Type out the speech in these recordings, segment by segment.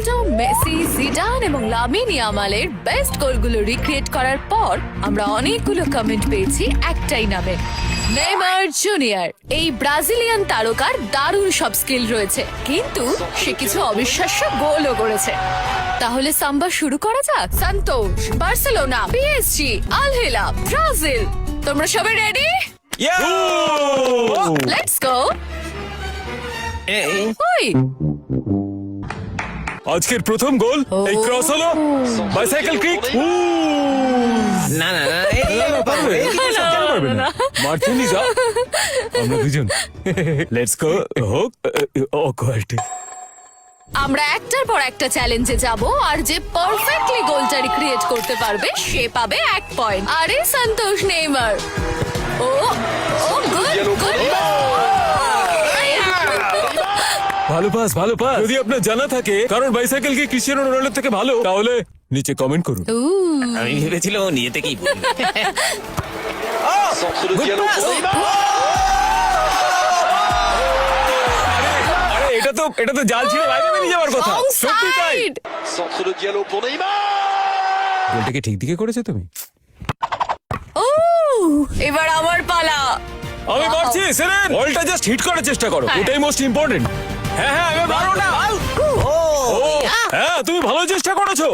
Ronaldo, Messi, জিডান এবং Lamine ইয়ামালের best গোলগুলো recreate করার পর আমরা অনেকগুলো কমেন্ট পেয়েছি একটাই নামে, নেইমার জুনিয়র। এই ব্রাজিলিয়ান তারকার দারুণ সব স্কিল রয়েছে, কিন্তু সে কিছু অবিশ্বাস্য গোলও করেছে। তাহলে সাম্বা শুরু করা যাক। Santosh, Barcelona, PSG, Al Hilal, Brazil, তোমরা সবাই রেডি? Let's go. ওই আজকের প্রথম গোল এই ক্রস হলো বাইসাইকেল কিক। না না না পারবে না, মার্টিনি যা, আমরা দুজন লেটস গো। হোক অকওয়ার্ড। আমরা একটার পর একটা চ্যালেঞ্জে যাব, আর যে পারফেক্টলি গোলটা রিক্রিয়েট করতে পারবে সে পাবে 1 পয়েন্ট। আরে সন্তোষ, নেইমার, ও ও গুড গুড। ভালো পাস, ভালো পাস। যদি আপনার জানা থাকে কারণ বাইসাইকেল কি ক্রিস্টিয়ানো রোনাল্ডো থেকে ভালো, তাহলে নিচে কমেন্ট করুন। আমি ভেবেছিলাম ও নিজে থেকেই বলবে। আরে এটা তো জাল ছিল, বাইরে বেরিয়ে যাওয়ার কথা। সত্যি তাই। Centre de Diallo pour Neymar. গোলটাকে ঠিক দিকে করেছো তুমি। ও এবার আমার পালা। আমি মারছি সেরেন, বলটা জাস্ট হিট করার চেষ্টা করো, হ্যাঁ। ওটাই মোস্ট ইম্পর্টেন্ট। হ্যাঁ হ্যাঁ, আমি মারো না। ও হ্যাঁ, তুমি ভালো চেষ্টা করেছো।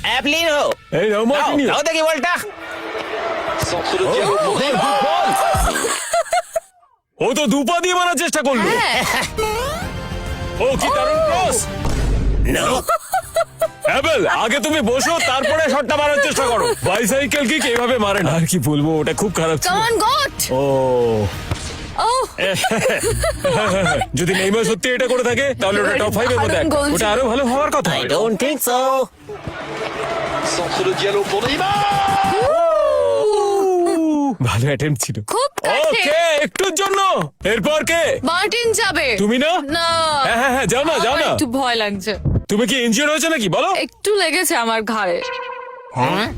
অ্যাপলিনো এই নাও মার্টিনি। দাও দেখি বলটা। Centre de Diallo pour Neymar. ও তো দুপা দিয়ে মারার চেষ্টা করলো। হ্যাঁ। ও কি দারুণ ক্রস। নো অ্যাবেল, আগে তুমি বসো, তারপরে শটটা মারার চেষ্টা করো। বাইসাইকেল কিক এইভাবে মারে না। আর কি বলবো, ওটা খুব খারাপ ছিল। Come on goat. ও ও যদি নেইমার সত্যি এটা করে থাকে তাহলে ওটা টপ 5 এর মধ্যে দারুণ গোল ছিল। ওটা আরো ভালো হওয়ার কথা। I don't think so. Centre de Diallo pour Neymar. ভালো অ্যাটেম্পট ছিল। খুব কাছে। ওকে, একটুর জন্য। এরপর কে? মার্টিন যাবে। তুমি না? না, হ্যাঁ হ্যাঁ হ্যাঁ, যাও না যাও আমার না। একটু ভয় লাগছে। তুমি কি ইনজিওর হয়েছে নাকি বলো? একটু লেগেছে আমার ঘাড়ে।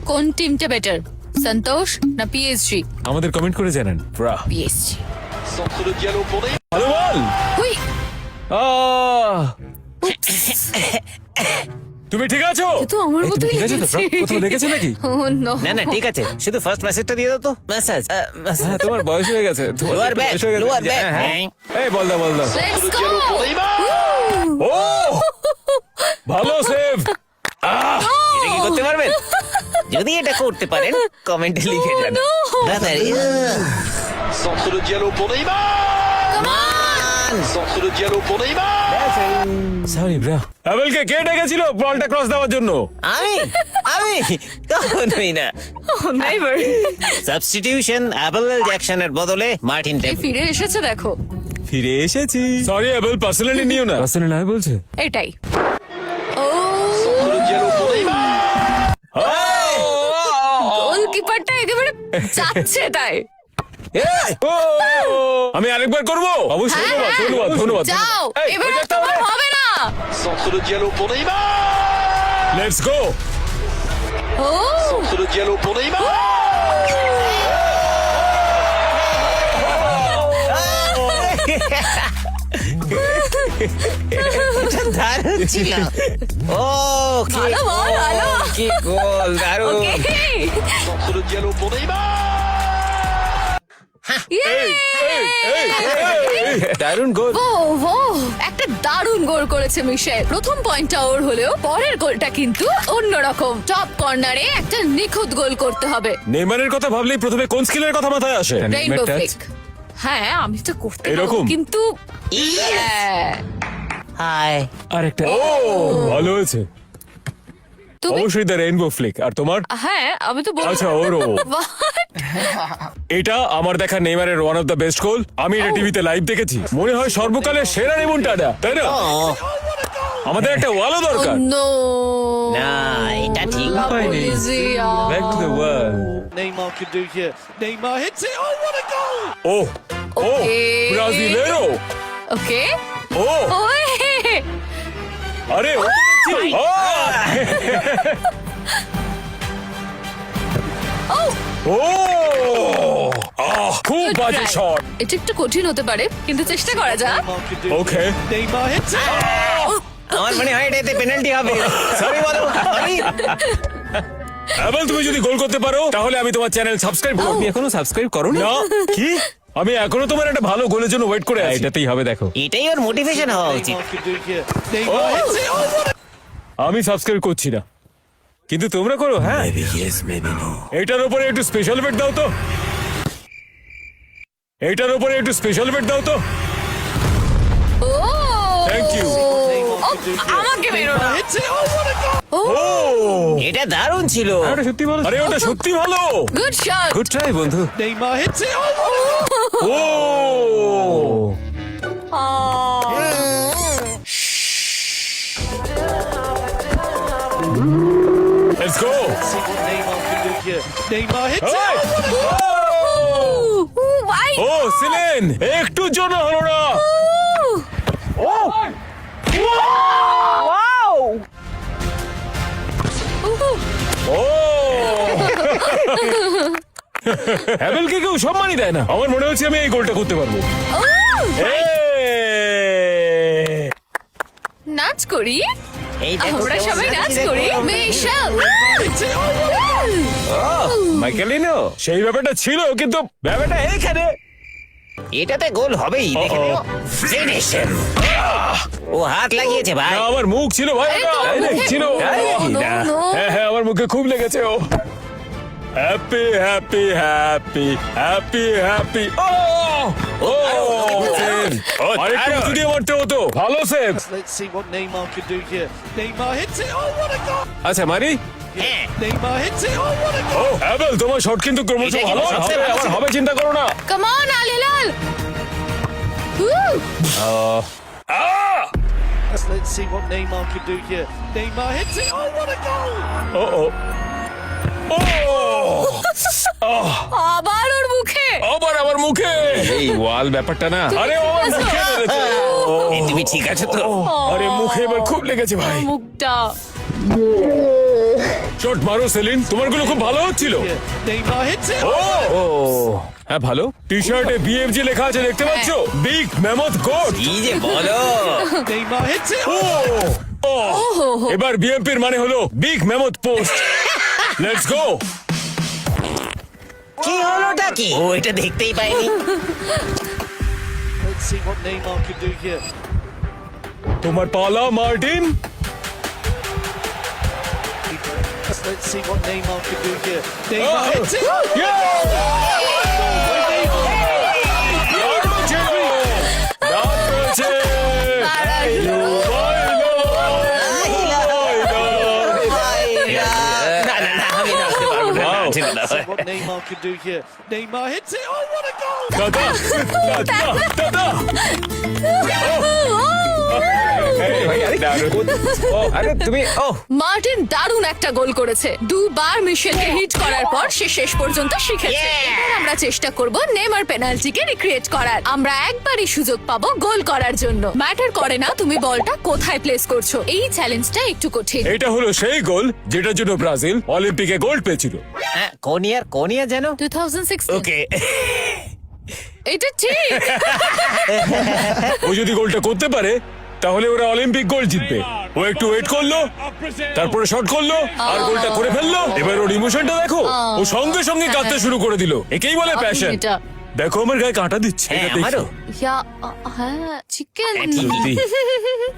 কোন টিমটা বেটার, সন্তোষ না পিএসজি? আমাদের কমেন্ট করে জানান। বাহ, PSG. Centre de Diallo pour Neymar. ভালো বল। হুই। তুমি ঠিক আছো? তো আমার এই, মতো তুমি ঠিক আছো তো? কোথাও দেখেছো নাকি? ও নো। না না ঠিক আছে, শুধু ফার্স্ট মেসেজটা দিয়ে দাও তো। মেসেজ হ্যাঁ, তোমার বয়স হয়ে গেছে। তোমার লোয়ার ব্যাক বয়স হয়ে গেছে। Lower back. হ্যাঁ, হ্যাঁ। এই বল দাও বল দাও। Let's De go. Diallo pour Neymar. ও ভালো সেভ। এটা কি করতে পারবেন? যদি এটা করতে পারেন কমেন্টে লিখে যান। no. দাদা Centre de Diallo pour Neymar. Centre de Diallo pour Neymar. Sorry bro. অ্যাবেলকে কে ডেকেছিল বলটা ক্রস দেওয়ার জন্য? আমি আমি কখনোই না। নেইমার সাবস্টিটিউশন অ্যাপল জ্যাকসনের বদলে মার্টিন টেপ। ফিরে এসেছে, দেখো। ফিরে এসেছি। সরি অ্যাবেল, পার্সোনালি নিও না। পার্সোনালি নয় বলছে। এটাই। ও Centre de Diallo pour Neymar. গোলকিপারটা একেবারে যাচ্ছে তাই। ও, আমি আরেকবার করব। অবশ্যই হ্যাঁ, ধন্যবাদ ধন্যবাদ ধন্যবাদ। যাও, এবার আর তোমার হবে না। Centre de Diallo pour Neymar. Let's go. ও Centre de Diallo pour Neymar. দারুণ ছিল। ও কি ভালো বল, ভালো। কি গোল, দারুণ। ওকে। Centre de Diallo pour Neymar. দারুণ গোল। ও ও একটা দারুণ গোল করেছে মিশেল। প্রথম পয়েন্টটা ওর হলেও পরের গোলটা কিন্তু অন্যরকম। টপ কর্নারে একটা নিখুঁত গোল করতে হবে। নেইমারের কথা ভাবলেই প্রথমে কোন স্কিলের কথা মাথায় আসে? Rainbow Flick. হ্যাঁ, আমি তো করতে পারবো, এরকম? কিন্তু হ্যাঁ, হাই আরেকটা। ও ভালো হয়েছে। তুমি অবশ্যই দ্য রেইনবো ফ্লিক। আর তোমার? হ্যাঁ, আমি তো বলবো। আচ্ছা, ওরও। এটা আমার দেখা নেইমারের ওয়ান অফ দ্য বেস্ট গোল। আমি এটা টিভিতে লাইভ দেখেছি। মনে হয় সর্বকালের সেরা রিমন্টাডা, তাই না? আমাদের একটা ওয়ালও দরকার। নো না এটা ঠিক হয়নি। Back to the wall. Neymar can do here. Neymar hits it. Oh, what a goal! ও ও Okay. ব্রাজিলেরো। ওকে। ও ওয়ে আরে ও তো দেখছি। ও ও খুব Good বাজে try. শট। এটা একটু কঠিন হতে পারে কিন্তু চেষ্টা করা যাক Neymar could do Okay. it. Neymar hits it. আমার মনে হয় এটাতে পেনাল্টি হবে। সরি বলো, সরি। এবার তুমি যদি গোল করতে পারো তাহলে আমি তোমার চ্যানেল সাবস্ক্রাইব করব। তুমি এখনো সাবস্ক্রাইব করোনি? না কি? আমি এখনো তোমার একটা ভালো গোলের জন্য ওয়েট করে আছি। এটাতেই হবে দেখো। এটাই ওর মোটিভেশন হওয়া উচিত। Neymar could do here. Neymar hits it. Oh, what a আমি সাবস্ক্রাইব করছি না, কিন্তু তোমরা করো। হ্যাঁ, এটার উপরে একটু স্পেশাল বেট দাও তো। এটার উপরে একটু স্পেশাল বেট দাও তো। ও Thank you. Neymar O, could do here. আমাকে মেরো না। Neymar hits it. Oh, what a goal. ও এটা দারুণ ছিল। ওটা সত্যি ভালো। আরে ওটা সত্যি ভালো। Good shot. গুড ট্রাই বন্ধু। Neymar hits it. Oh, what a goal. ও let's go. See what Neymar can do here. Neymar hits it. Hey! Oh, what a Oh! ভাই ও সিলেন, একটু জন্য হলো না। ও হ্যাভেলকে কেউ সম্মানই দেয় না। আমার মনে হচ্ছে আমি এই গোলটা করতে পারবো। এই! নাচ করি এই দেখো আমরা কেমন সবাই নাচ লাগছে দেখো। করি মিশেল hits it. Oh, what a মাইকেলিনো। সেই ব্যাপারটা ছিল, কিন্তু ব্যাপারটা এখানে। এটাতে গোল হবেই, দেখে নিও। Finition! ও হাত লাগিয়েছে ভাই। না, আমার মুখ ছিল ভাই, এই ওটা। তো এই মুখে- ছিল। No, no, no. হ্যাঁ হ্যাঁ, আমার মুখে খুব লেগেছে। ও happy happy happy happy happy. ও ও আরেকটু উঁচু দিয়ে মারতে হতো। ভালো save. Let's see what Neymar can do here. Neymar hits it. Oh, what a goal. আচ্ছা মারি। হ্যাঁ। Neymar hits it. Oh, what a ও goal. হ্যাভেল, তোমার শট কিন্তু ক্রমশ এটা ভালো কিন্তু সবচেয়ে হবে। ভালো আবার ছিল। হবে, চিন্তা করো না। Come on Al Hilal Let's see what Neymar can do here. Neymar hits it. Oh, what a goal. ও ও ও আবার ওর মুখে আবার আমার মুখে। এই ওয়াল ব্যাপারটা না। আরে ও আমার মুখে লেগেছে। এই তুমি ঠিক আছো তো? আরে মুখে এবার খুব লেগেছে ভাই। মুখটা শট মারো সেলিন, তোমার গুলো খুব ভালো হচ্ছিল। Here. Neymar hits it. ও ও হ্যাঁ ভালো। টি শার্টে বিএফজি লেখা আছে, দেখতে পাচ্ছ? Big mammoth goat. কি যে বলো। Neymar hits it. ও ও এবার বিএমপির মানে হলো big mammoth post. Let's go. কি হলোটা কি? ও এটা দেখতেই পাইনি। Let's see what Neymar can do here. তোমার পালা Martin. Let's see what Neymar can do here. Neymar hits it. দারুণ ছিল। দারুণ হয়েছে। না না না, আমি নাচতে পারবো না। Wow. ছিল না। See what Neymar can do here. Neymar hits it. Oh, what a goal. দাদা দাদা দাদা। আরে তুমি ও মার্টিন দারুণ একটা গোল করেছে। দুবার মিশেলকে হিট করার পর সে শেষ পর্যন্ত শিখেছে। Yeah! এবার আমরা চেষ্টা করব নেমার পেনাল্টিকে রিক্রিয়েট করার। আমরা একবারই সুযোগ পাবো গোল করার জন্য। ম্যাটার করে না তুমি বলটা কোথায় প্লেস করছো। এই চ্যালেঞ্জটা একটু কঠিন। এটা হলো সেই গোল যেটার জন্য ব্রাজিল অলিম্পিকে গোল্ড পেয়েছিল। হ্যাঁ, কোনিয়া যেন। 2016 ওকে। এটা ঠিক। ও যদি গোলটা করতে পারে তাহলে ওরা অলিম্পিক গোল্ড জিতবে। ও একটু ওয়েট করলো, তারপরে শট করলো আর গোলটা করে ফেললো। এবার ওর ইমোশনটা দেখো, ও সঙ্গে সঙ্গে কাঁদতে শুরু করে দিল। একেই বলে প্যাশন। এটা দেখো আমার গায়ে কাঁটা দিচ্ছে। হ্যাঁ, এটা দেখো। আমারও। হ্যাঁ চিকেন। হ্যাঁ, ঠিকই।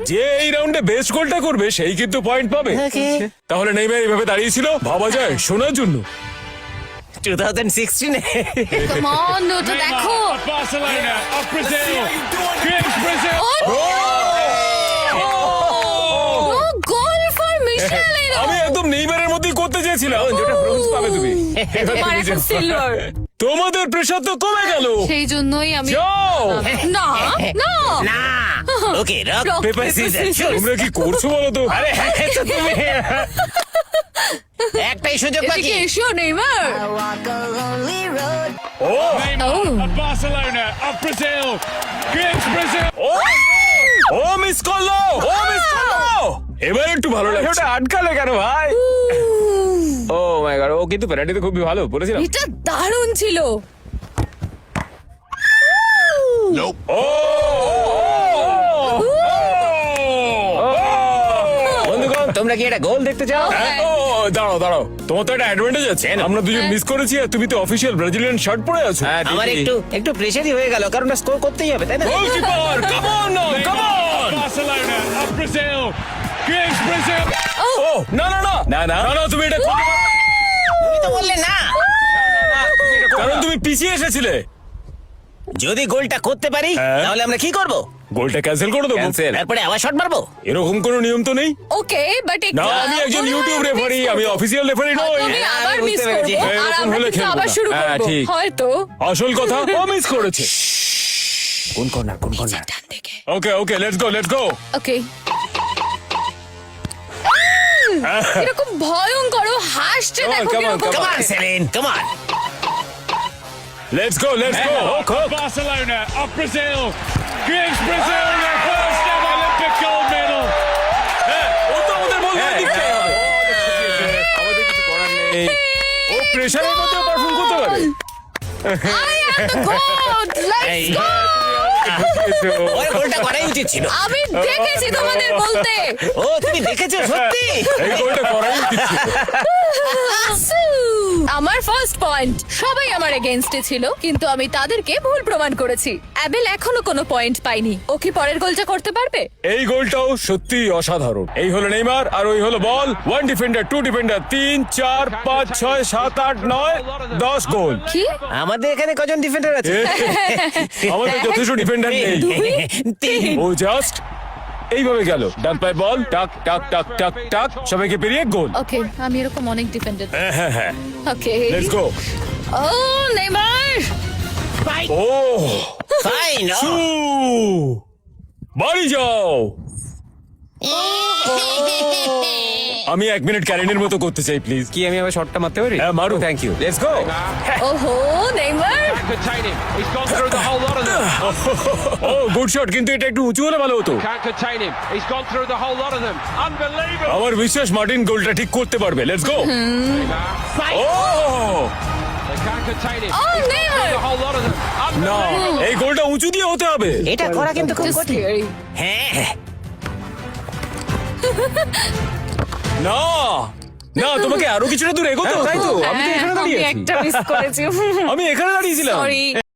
যে এই রাউন্ডে বেস্ট গোলটা করবে সেই কিন্তু পয়েন্ট পাবে। Okay. তাহলে নেইমার এইভাবে দাঁড়িয়ে ছিল, ভাবা যায় শোনার জন্য। 2016 কাম অন ওটা দেখো। Barcelona of Brazil. Creates Brazil. Goal for Michel. আমি একদম নেইমারের মধ্যেই করতে চেয়েছিলাম, যেটা ব্রোঞ্জ পাবে তুমি। এবার তোমার তুমি এখন যাও। সিলভার। তোমাদের প্রেশার তো কমে গেল। সেই জন্যই আমি যাও। না না না। Okay, rock Rock, paper paper, scissor scissors. তোমরা কি করছো বলো তো? আরে হ্যাঁ, তো তুমি একটাই সুযোগ বাকি। এদিকে এসো নেইমার। ও Neymar Oh. of Barcelona of Brazil. Creates Brazil. ও ও মিস করলো, ও মিস করলো। এবার একটু ভালো লাগছে। ওটা আটকালে কেন ভাই? ও মাই গড, ও কিন্তু পেনাল্টিতে খুবই ভালো বলেছিলাম। এটা দারুণ ছিল। ও বন্ধুগণ তোমরা কি এটা গোল দেখতে চাও? ও, দাঁড়াও দাঁড়াও, তোমার তো একটা অ্যাডভান্টেজ আছে, আমরা দুজন মিস করেছি আর তুমি তো অফিসিয়াল ব্রাজিলিয়ান শার্ট পরে আছো। হ্যাঁ, আমার ঠিকই। একটু প্রেসারই হয়ে গেল কারণ স্কোর করতেই হবে তাই না? Goalkeeper come on now, come on. Barcelona of Brazil. Gives Brazil. ও না না না না, না। না না, তুমি এটা করতে পারো না। তুমি তো বললে না। কারণ তুমি পিছিয়ে এসেছিলে। যদি গোলটা করতে পারি হ্যাঁ। তাহলে আমরা কি করব? গোলটা ক্যান্সেল করে দেবো। Cancel। তারপরে আবার শট মারবো? এরকম কোনো নিয়ম তো নেই। ওকে বাট না, আমি একজন ইউটিউব রেফারি, আমি অফিসিয়াল রেফারি নই। আমি হ্যাঁ, আবার আমি মিস বুঝতে করব পেরেছি। আর এরকম আমরা হলে কিন্তু খেলবো আবার না। শুরু হ্যাঁ, করব ঠিক। হয়তো আসল কথা ও মিস করেছে। কোন কর্নার কোন কর্নার? ডান দিকে ওকে ওকে, লেটস গো লেটস গো। ওকে এরকম ভয়ঙ্কর ও হাসছে Come on, দেখো come on, কিরকম। কাম অন সেলিন come on. Let's go let's go. Barcelona of Brazil. Gives Brazil their first ever Olympic gold medal. ও তো আমাদের বলবে হ্যাঁ, দিকটাই হবে। আমাদের কিছু করার নেই। ও প্রেসারের মধ্যে পারফর্ম করতে পারে। I am the goat, let's go! ওই গোলটা করাই উচিত ছিল। আমি দেখেছি তোমাদের বলতে ও তুমি দেখেছো সত্যি? এই গোলটা করাই উচিত ছিল। আমার ফার্স্ট পয়েন্ট। সবাই আমার এগেইনস্টে ছিল কিন্তু আমি তাদেরকে ভুল প্রমাণ করেছি। অ্যাবেল এখনো কোনো পয়েন্ট পাইনি। ও কি পরের গোলটা করতে পারবে? এই গোলটাও সত্যি অসাধারণ। এই হলো নেইমার আর ওই হলো বল। 1 ডিফেন্ডার 2 ডিফেন্ডার 3 4 5 6 7 8 9 10 গোল। কি? আমাদের এখানে কজন ডিফেন্ডার আছে? আমাদের যথেষ্ট ডিফেন্ডার নেই। তিন। ও জাস্ট এইভাবে গেল, ডান পায়ে বল, টাক টাক টাক টাক টাক, সবাইকে পেরিয়ে গোল। ওকে আমি এরকম অনেক ডিফেন্ডার। হ্যাঁ হ্যাঁ হ্যাঁ, ওকে লেটস গো। ও নেইমার ও ফাইন। ছু! বাড়ি যাও। আমি 1 মিনিট ক্যারেনের মতো করতে চাই প্লিজ। কি আমি আবার শটটা মারতে পারি? হ্যাঁ, মারো। Thank you. Let's go. ওহো Neymar Can't contain him. He's gone through the whole lot of them. ও গুড শট, কিন্তু এটা একটু উঁচু হলে ভালো হতো। Can't contain him. He's gone through the whole lot of them. Unbelievable. আমার বিশ্বাস মার্টিন গোলটা ঠিক করতে পারবে। Let's go. ও They can't contain him. ও He's gone Neymar through the whole lot of them. না, Unbelievable. এই গোলটা উঁচু দিয়ে হতে হবে। এটা করা কিন্তু খুব জাস্ট কঠিন। স্কেরি। হ্যাঁ না না, তোমাকে আরো কিছুটা দূর এগোতে হ্যাঁ, হতো। তাই তো আমি তো এখানে দাঁড়িয়ে আছি। একটা মিস করেছি আমি এখানে দাঁড়িয়েছিলাম। সরি